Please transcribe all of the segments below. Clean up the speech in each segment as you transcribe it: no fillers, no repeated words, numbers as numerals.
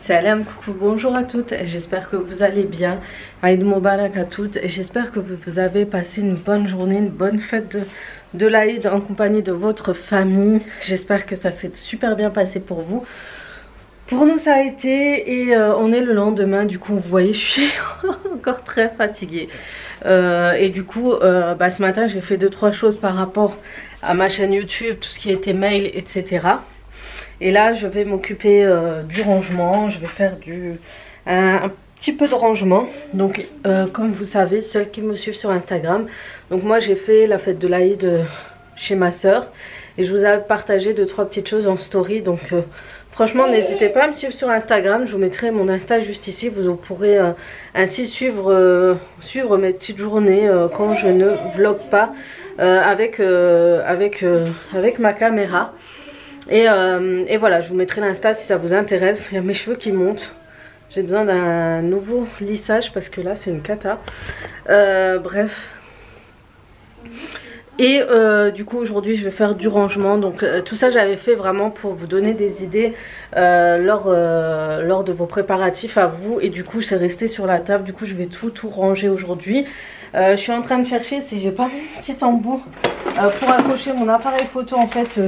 Salam, coucou, bonjour à toutes, j'espère que vous allez bien. Aïd Moubarak à toutes, j'espère que vous avez passé une bonne journée, une bonne fête de l'Aïd en compagnie de votre famille. J'espère que ça s'est super bien passé pour vous. Pour nous ça a été et on est le lendemain, du coup vous voyez je suis encore très fatiguée. Et du coup ce matin j'ai fait 2-3 choses par rapport à ma chaîne YouTube, tout ce qui était mail, etc. Et là je vais m'occuper du rangement, je vais faire un petit peu de rangement. Donc comme vous savez, ceux qui me suivent sur Instagram, donc moi j'ai fait la fête de l'Aïd chez ma soeur et je vous ai partagé 2-3 petites choses en story. Donc franchement n'hésitez pas à me suivre sur Instagram, je vous mettrai mon Insta juste ici, vous pourrez ainsi suivre mes petites journées quand je ne vlog pas avec ma caméra. Et voilà, je vous mettrai l'Insta si ça vous intéresse. Il y a mes cheveux qui montent. J'ai besoin d'un nouveau lissage parce que là c'est une cata. Bref. Et du coup aujourd'hui je vais faire du rangement. Donc tout ça j'avais fait vraiment pour vous donner des idées lors de vos préparatifs à vous. Et du coup c'est resté sur la table. Du coup je vais tout ranger aujourd'hui. Je suis en train de chercher si j'ai pas mon petit embout pour accrocher mon appareil photo en fait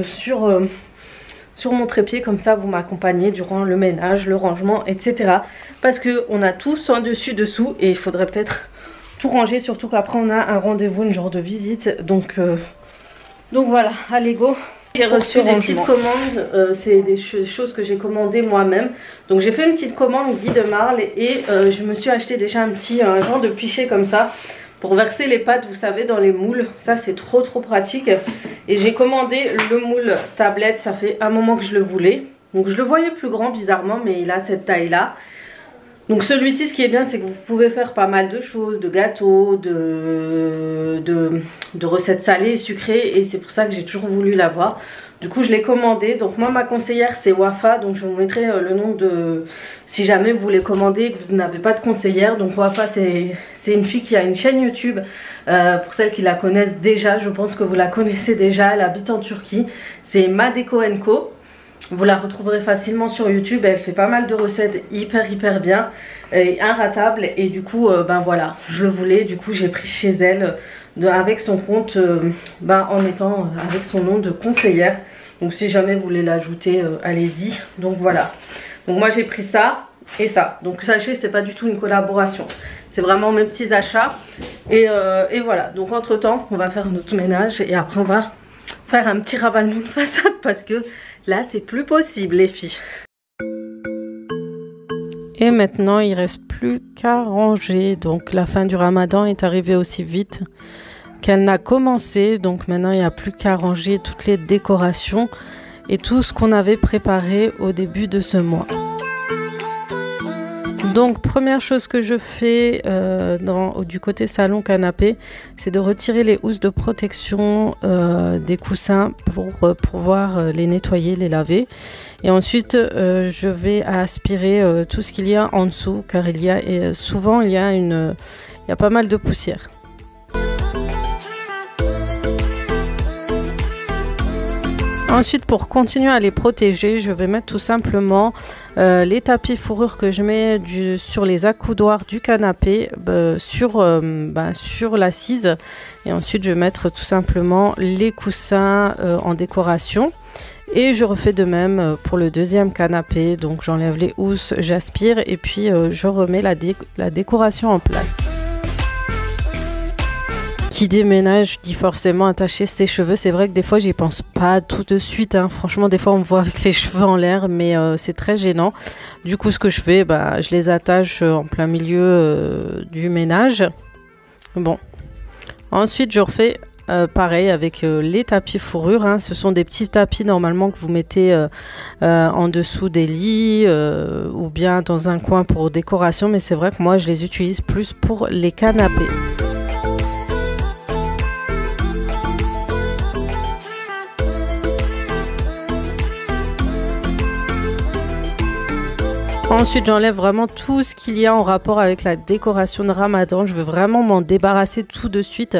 sur mon trépied, comme ça vous m'accompagnez durant le ménage, le rangement, etc. Parce que on a tout en dessus dessous et il faudrait peut-être tout ranger, surtout qu'après on a un rendez-vous, une genre de visite. Donc voilà, allez go. J'ai reçu des petites commandes, c'est des choses que j'ai commandées moi-même. Donc j'ai fait une petite commande Guy de Marle et je me suis acheté déjà un genre de pichet comme ça pour verser les pâtes, vous savez, dans les moules. Ça c'est trop pratique. Et j'ai commandé le moule tablette, ça fait un moment que je le voulais. Donc je le voyais plus grand bizarrement, mais il a cette taille là. Donc celui-ci, ce qui est bien, c'est que vous pouvez faire pas mal de choses, de gâteaux, de recettes salées et sucrées. Et c'est pour ça que j'ai toujours voulu l'avoir. Du coup je l'ai commandé. Donc moi ma conseillère c'est Wafa. Donc je vous mettrai le nom de... Si jamais vous voulez commander et que vous n'avez pas de conseillère. Donc Wafa c'est une fille qui a une chaîne YouTube. Pour celles qui la connaissent déjà, je pense que vous la connaissez déjà. Elle habite en Turquie. C'est Madeko & Co. Vous la retrouverez facilement sur YouTube. Elle fait pas mal de recettes hyper bien et inratables. Et du coup voilà, je le voulais. Du coup j'ai pris chez elle avec son compte en étant avec son nom de conseillère. Donc si jamais vous voulez l'ajouter, allez-y. Donc voilà, donc moi j'ai pris ça et ça. Donc sachez, c'est pas du tout une collaboration, c'est vraiment mes petits achats. Et voilà, donc entre temps on va faire notre ménage et après on va faire un petit ravalement de façade parce que là c'est plus possible les filles. Et maintenant il reste plus qu'à ranger. Donc la fin du ramadan est arrivée aussi vite qu'elle n'a commencé. Donc maintenant il n'y a plus qu'à ranger toutes les décorations et tout ce qu'on avait préparé au début de ce mois. Donc première chose que je fais du côté salon canapé, c'est de retirer les housses de protection des coussins pour pouvoir les nettoyer, les laver. Et ensuite je vais aspirer tout ce qu'il y a en dessous, car souvent il y a pas mal de poussière. Ensuite, pour continuer à les protéger, je vais mettre tout simplement les tapis fourrure que je mets sur les accoudoirs du canapé sur l'assise. Et ensuite, je vais mettre tout simplement les coussins en décoration. Et je refais de même pour le deuxième canapé. Donc j'enlève les housses, j'aspire et puis je remets la décoration en place. Qui déménage dit forcément attacher ses cheveux. C'est vrai que des fois j'y pense pas tout de suite, hein. Franchement des fois on me voit avec les cheveux en l'air, mais c'est très gênant. Du coup ce que je fais, je les attache en plein milieu du ménage. Bon, ensuite je refais pareil avec les tapis fourrure, hein. Ce sont des petits tapis normalement que vous mettez en dessous des lits ou bien dans un coin pour décoration, mais c'est vrai que moi je les utilise plus pour les canapés. Ensuite, j'enlève vraiment tout ce qu'il y a en rapport avec la décoration de Ramadan. Je veux vraiment m'en débarrasser tout de suite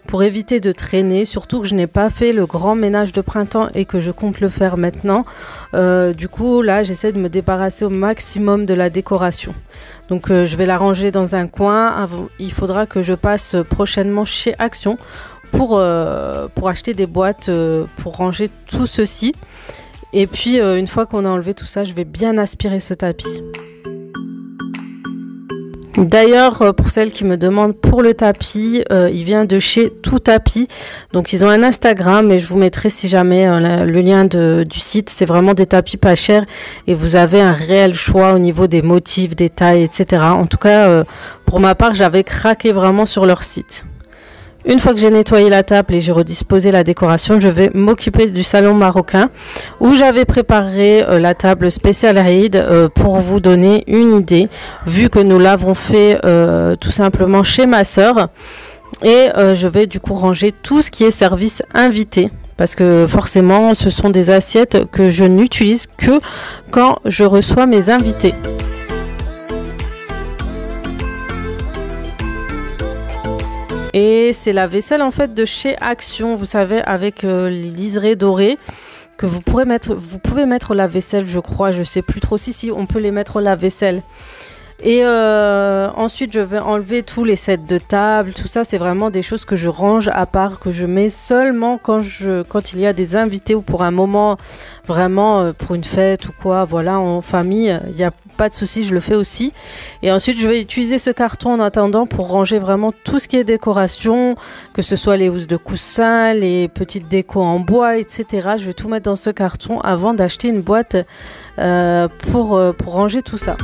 pour éviter de traîner. Surtout que je n'ai pas fait le grand ménage de printemps et que je compte le faire maintenant. Du coup, là, j'essaie de me débarrasser au maximum de la décoration. Donc, je vais la ranger dans un coin. Il faudra que je passe prochainement chez Action pour acheter des boîtes pour ranger tout ceci. Et puis, une fois qu'on a enlevé tout ça, je vais bien aspirer ce tapis. D'ailleurs, pour celles qui me demandent pour le tapis, il vient de chez Tout Tapis. Donc, ils ont un Instagram et je vous mettrai si jamais le lien du site. C'est vraiment des tapis pas chers et vous avez un réel choix au niveau des motifs, des tailles, etc. En tout cas, pour ma part, j'avais craqué vraiment sur leur site. Une fois que j'ai nettoyé la table et j'ai redisposé la décoration, je vais m'occuper du salon marocain où j'avais préparé la table spéciale Eid pour vous donner une idée, vu que nous l'avons fait tout simplement chez ma sœur. Et je vais du coup ranger tout ce qui est service invité. Parce que forcément, ce sont des assiettes que je n'utilise que quand je reçois mes invités. Et c'est la vaisselle en fait de chez Action, vous savez, avec les liserés dorés que vous pouvez mettre la vaisselle, je crois, je sais plus trop si on peut les mettre la vaisselle. Et ensuite je vais enlever tous les sets de table, tout ça c'est vraiment des choses que je range à part, que je mets seulement quand il y a des invités ou pour un moment vraiment pour une fête ou quoi, voilà, en famille, il n'y a pas de souci, je le fais aussi. Et ensuite je vais utiliser ce carton en attendant pour ranger vraiment tout ce qui est décoration, que ce soit les housses de coussin, les petites décos en bois, etc. Je vais tout mettre dans ce carton avant d'acheter une boîte pour ranger tout ça.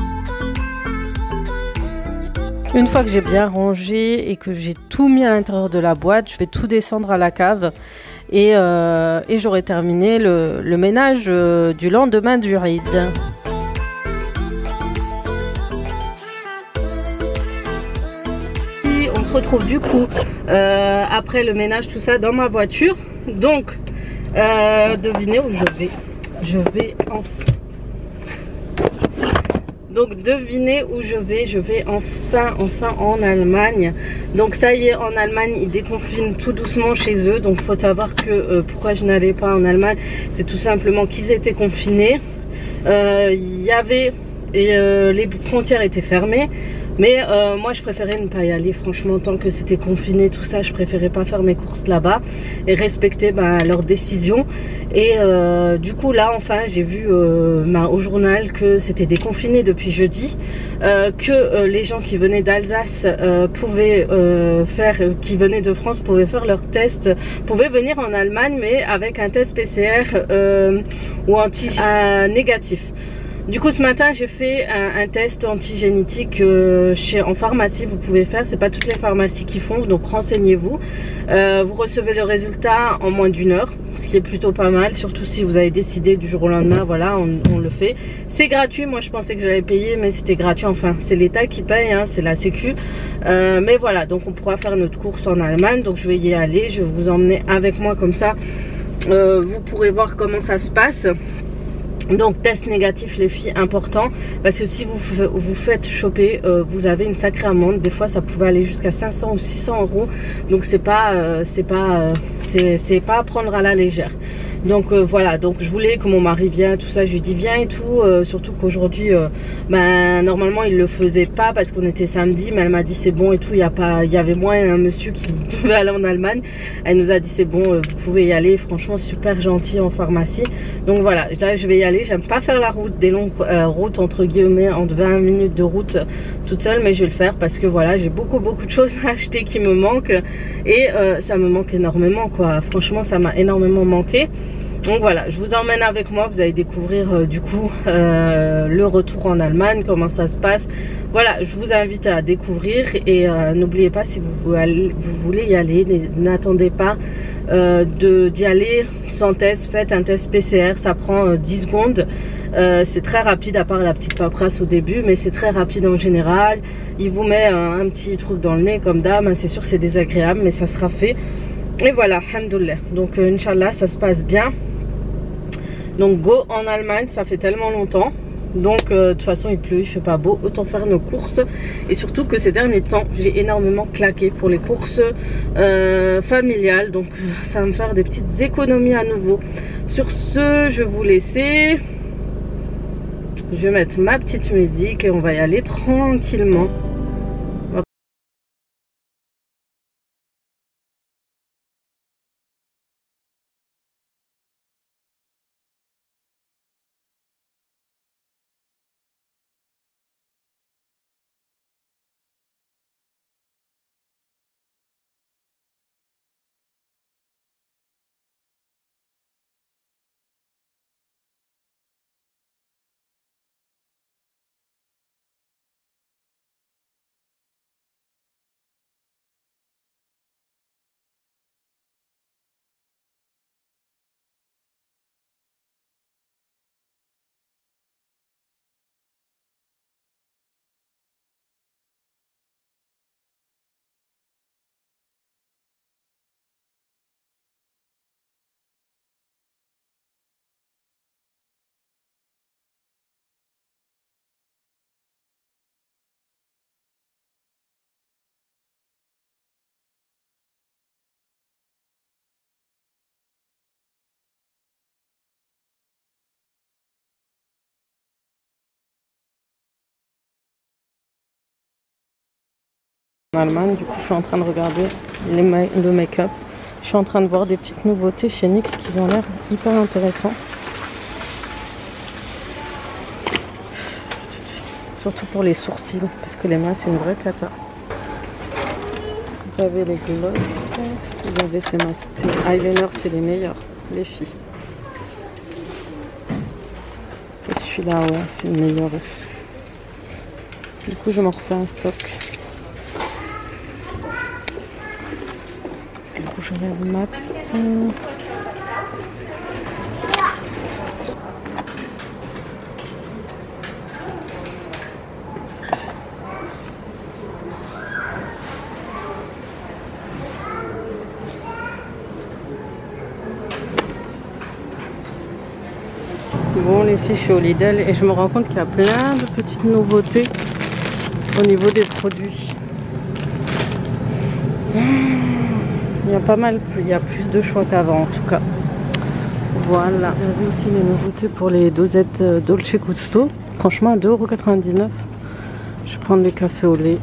Une fois que j'ai bien rangé et que j'ai tout mis à l'intérieur de la boîte, je vais tout descendre à la cave et j'aurai terminé le ménage du lendemain du Eid. On se retrouve du coup après le ménage, tout ça dans ma voiture. Donc, devinez où je vais. Je vais devinez où je vais enfin en Allemagne. Donc ça y est, en Allemagne ils déconfinent tout doucement chez eux. Donc faut savoir que pourquoi je n'allais pas en Allemagne, c'est tout simplement qu'ils étaient confinés. Les frontières étaient fermées. Mais moi je préférais ne pas y aller, franchement, tant que c'était confiné, tout ça, je préférais pas faire mes courses là-bas et respecter leurs décisions. Et du coup là enfin j'ai vu au journal que c'était déconfiné depuis jeudi, que les gens qui venaient d'Alsace qui venaient de France pouvaient faire leur test, pouvaient venir en Allemagne mais avec un test PCR ou négatif. Du coup ce matin j'ai fait un test antigénétique en pharmacie, vous pouvez faire, c'est pas toutes les pharmacies qui font, donc renseignez-vous. Vous recevez le résultat en moins d'1 heure, ce qui est plutôt pas mal, surtout si vous avez décidé du jour au lendemain, voilà, on le fait. C'est gratuit, moi je pensais que j'allais payer mais c'était gratuit, enfin c'est l'État qui paye, hein, c'est la Sécu. Mais voilà, donc on pourra faire notre course en Allemagne, donc je vais y aller, je vais vous emmener avec moi comme ça, vous pourrez voir comment ça se passe. Donc test négatif les filles, important, parce que si vous faites choper, vous avez une sacrée amende. Des fois ça pouvait aller jusqu'à 500 ou 600 euros, donc c'est pas à prendre à la légère. Donc voilà, donc je voulais que mon mari vienne, tout ça, je lui dis viens et tout, surtout qu'aujourd'hui normalement il le faisait pas parce qu'on était samedi, mais elle m'a dit c'est bon et tout, il y avait moi et un monsieur qui devait aller en Allemagne. Elle nous a dit c'est bon, vous pouvez y aller, franchement super gentil en pharmacie. Donc voilà, là je vais y aller, j'aime pas faire la route, des longues routes entre guillemets, entre 20 minutes de route toute seule, mais je vais le faire parce que voilà, j'ai beaucoup de choses à acheter qui me manquent et ça me manque énormément quoi, franchement ça m'a énormément manqué. Donc voilà, je vous emmène avec moi, vous allez découvrir du coup le retour en Allemagne, comment ça se passe. Voilà, je vous invite à découvrir et n'oubliez pas, si vous voulez y aller, n'attendez pas d'y aller sans test, faites un test PCR, ça prend 10 secondes. C'est très rapide à part la petite paperasse au début, mais c'est très rapide en général. Il vous met un petit truc dans le nez comme d'hab, c'est sûr que c'est désagréable mais ça sera fait. Et voilà, alhamdoulilah, donc Inch'Allah ça se passe bien. Donc go en Allemagne, ça fait tellement longtemps. Donc de toute façon il pleut, il fait pas beau, autant faire nos courses. Et surtout que ces derniers temps j'ai énormément claqué pour les courses familiales. Donc ça va me faire des petites économies à nouveau. Sur ce, je vais vous laisser. Je vais mettre ma petite musique et on va y aller tranquillement. En Allemagne, du coup je suis en train de regarder le make-up. Je suis en train de voir des petites nouveautés chez NYX qui ont l'air hyper intéressants. Surtout pour les sourcils, parce que les mains c'est une vraie cata. Vous avez les gloss, vous avez ces masques. Eyeliner, c'est les meilleurs, les filles. Et celui-là, ouais, c'est le meilleur aussi. Du coup je m'en refais un stock. Rouge à lèvres mat. Bon les filles, je suis au Lidl et je me rends compte qu'il y a plein de petites nouveautés au niveau des produits. Il y a pas mal, il y a plus de choix qu'avant en tout cas. Voilà. Vous avez aussi les nouveautés pour les dosettes Dolce Gusto. Franchement à 2,99 €. Je vais prendre les cafés au lait.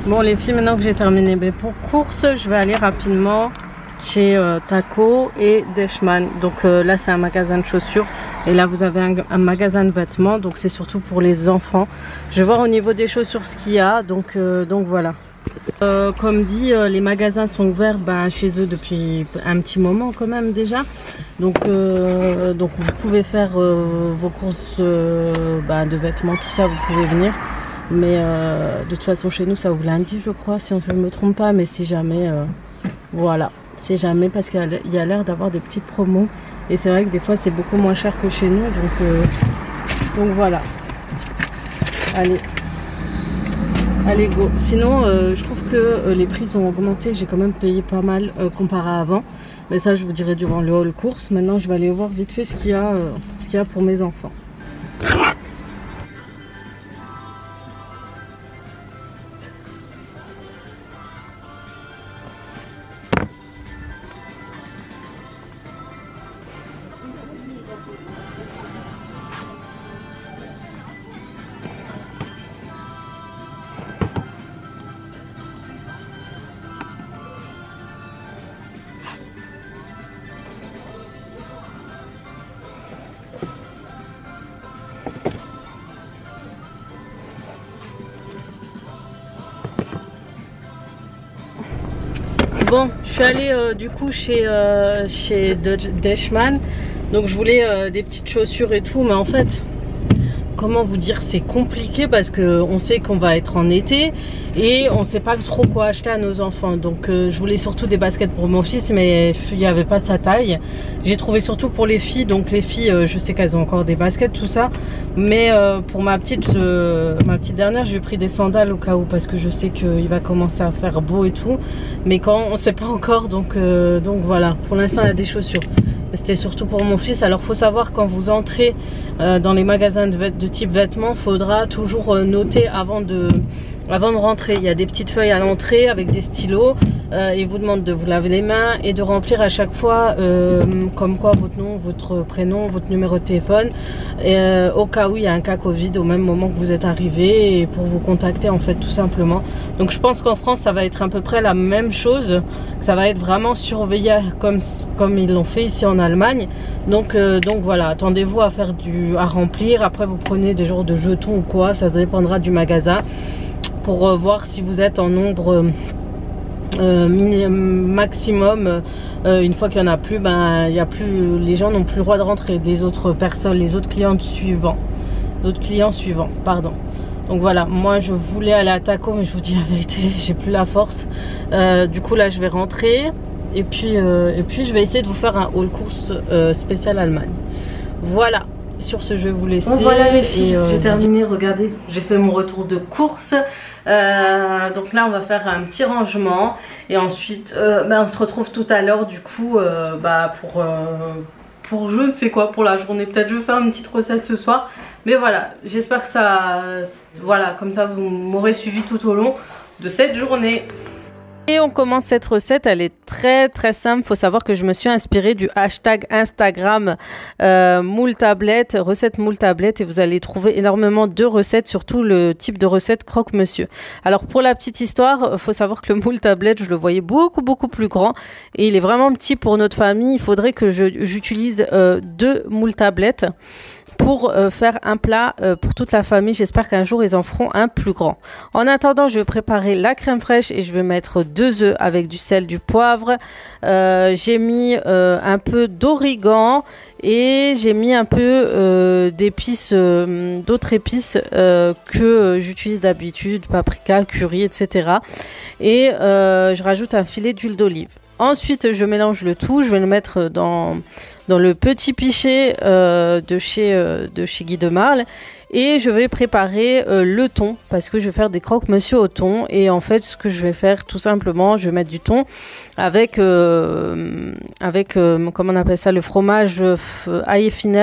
Bon les filles, maintenant que j'ai terminé mes courses, je vais aller rapidement chez Taco et Deichmann. Donc là c'est un magasin de chaussures et là vous avez un magasin de vêtements, donc c'est surtout pour les enfants. Je vais voir au niveau des chaussures ce qu'il y a, donc voilà. Comme dit, les magasins sont ouverts chez eux depuis un petit moment quand même déjà. Donc vous pouvez faire vos courses de vêtements, tout ça, vous pouvez venir. Mais de toute façon chez nous ça ouvre lundi je crois, si je ne me trompe pas. Mais si jamais, voilà, si jamais, parce qu'il y a l'air d'avoir des petites promos. Et c'est vrai que des fois c'est beaucoup moins cher que chez nous. Donc voilà. Allez go. Sinon je trouve que les prix ont augmenté. J'ai quand même payé pas mal comparé à avant. Mais ça je vous dirai durant le haul course. Maintenant je vais aller voir vite fait ce qu'il y a pour mes enfants. Bon, je suis allée du coup chez Deichmann. Donc je voulais des petites chaussures et tout, mais en fait, comment vous dire, c'est compliqué parce qu'on sait qu'on va être en été et on sait pas trop quoi acheter à nos enfants. Donc je voulais surtout des baskets pour mon fils, mais il n'y avait pas sa taille. J'ai trouvé surtout pour les filles. Donc les filles, je sais qu'elles ont encore des baskets, tout ça. Mais pour ma petite dernière, j'ai pris des sandales au cas où, parce que je sais qu'il va commencer à faire beau et tout. Mais quand on sait pas encore, donc voilà. Pour l'instant, il y a des chaussures. C'était surtout pour mon fils. Alors faut savoir, quand vous entrez dans les magasins de type vêtements, faudra toujours noter avant de rentrer. Il y a des petites feuilles à l'entrée avec des stylos. Ils vous demandent de vous laver les mains et de remplir à chaque fois comme quoi votre nom, votre prénom, votre numéro de téléphone, au cas où il y a un cas Covid au même moment que vous êtes arrivé, et pour vous contacter en fait, tout simplement. Donc je pense qu'en France ça va être à peu près la même chose, ça va être vraiment surveillé comme ils l'ont fait ici en Allemagne. Donc voilà, attendez-vous à remplir. Après vous prenez des genres de jetons ou quoi, ça dépendra du magasin, pour voir si vous êtes en nombre maximum. Une fois qu'il n'y en a plus, ben, les gens n'ont plus le droit de rentrer, les autres personnes, les autres clients suivants, pardon. Donc voilà, moi je voulais aller à Taco, mais je vous dis la vérité, j'ai plus la force. Du coup là je vais rentrer, et puis je vais essayer de vous faire un haul course spécial Allemagne. Voilà, sur ce je vais vous laisser. Bon, voilà les filles, j'ai terminé, regardez, j'ai fait mon retour de course. Donc là on va faire un petit rangement, et ensuite on se retrouve tout à l'heure du coup pour je ne sais quoi, pour la journée. Peut-être je vais faire une petite recette ce soir, mais voilà, j'espère que ça, voilà, comme ça vous m'aurez suivi tout au long de cette journée. Et on commence cette recette, elle est très très simple. Il faut savoir que je me suis inspirée du hashtag Instagram moule tablette, recette moule tablette, et vous allez trouver énormément de recettes, surtout le type de recette croque-monsieur. Alors pour la petite histoire, il faut savoir que le moule tablette, je le voyais beaucoup plus grand, et il est vraiment petit pour notre famille. Il faudrait que j'utilise 2 moules tablettes pour faire un plat pour toute la famille. J'espère qu'un jour ils en feront un plus grand. En attendant, je vais préparer la crème fraîche, et je vais mettre 2 œufs avec du sel, du poivre. J'ai mis un peu d'origan, et j'ai mis un peu d'épices, d'autres épices que j'utilise d'habitude, paprika, curry, etc. Et je rajoute un filet d'huile d'olive. Ensuite, je mélange le tout. Je vais le mettre dans le petit pichet de chez Guy de Marle, et je vais préparer le thon, parce que je vais faire des croque-monsieur au thon. Et en fait, ce que je vais faire, tout simplement, je vais mettre du thon avec comment on appelle ça, le fromage ail et fine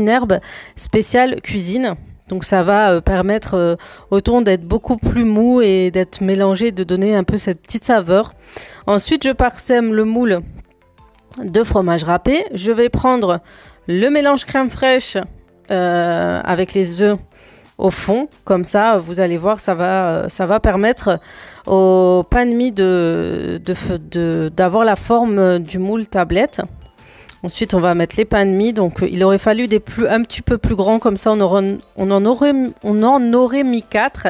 herbe spécial cuisine. Donc ça va permettre au thon d'être beaucoup plus mou et d'être mélangé, de donner un peu cette petite saveur. Ensuite, je parsème le moule de fromage râpé. Je vais prendre le mélange crème fraîche avec les œufs au fond. Comme ça, vous allez voir, ça va permettre au pain de mie d'avoir la forme du moule tablette. Ensuite, on va mettre les pains de mie. Donc, il aurait fallu un petit peu plus grands, comme ça on en aurait mis 4.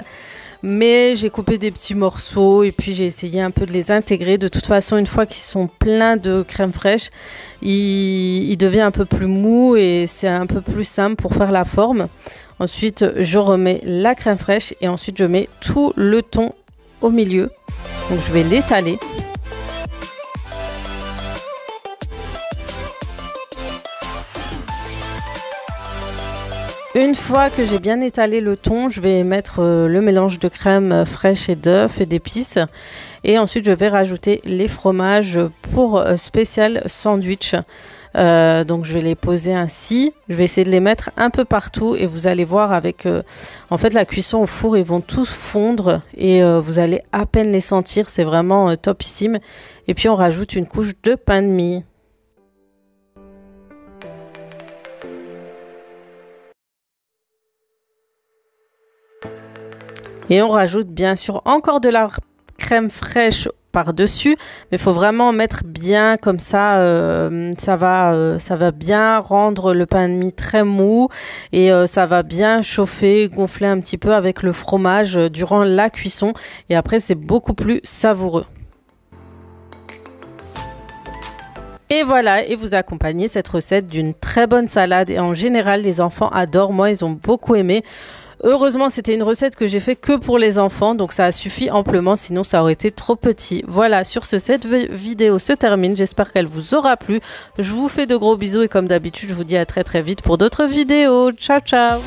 Mais j'ai coupé des petits morceaux, et puis j'ai essayé un peu de les intégrer. De toute façon, une fois qu'ils sont pleins de crème fraîche, il devient un peu plus mou, et c'est un peu plus simple pour faire la forme. Ensuite, je remets la crème fraîche, et ensuite je mets tout le thon au milieu. Donc je vais l'étaler. Une fois que j'ai bien étalé le thon, je vais mettre le mélange de crème fraîche et d'œufs et d'épices. Et ensuite, je vais rajouter les fromages pour spécial sandwich. Donc, je vais les poser ainsi. Je vais essayer de les mettre un peu partout, et vous allez voir avec en fait la cuisson au four, ils vont tous fondre, et vous allez à peine les sentir. C'est vraiment topissime. Et puis, on rajoute une couche de pain de mie. Et on rajoute bien sûr encore de la crème fraîche par-dessus, mais il faut vraiment mettre bien, comme ça, ça va bien rendre le pain de mie très mou, et ça va bien chauffer, gonfler un petit peu avec le fromage durant la cuisson, et après c'est beaucoup plus savoureux. Et voilà, et vous accompagnez cette recette d'une très bonne salade, et en général les enfants adorent. Moi, ils ont beaucoup aimé. Heureusement, c'était une recette que j'ai fait que pour les enfants, donc ça a suffi amplement, sinon ça aurait été trop petit. Voilà, sur ce, cette vidéo se termine. J'espère qu'elle vous aura plu. Je vous fais de gros bisous, et comme d'habitude, je vous dis à très vite pour d'autres vidéos. Ciao, ciao!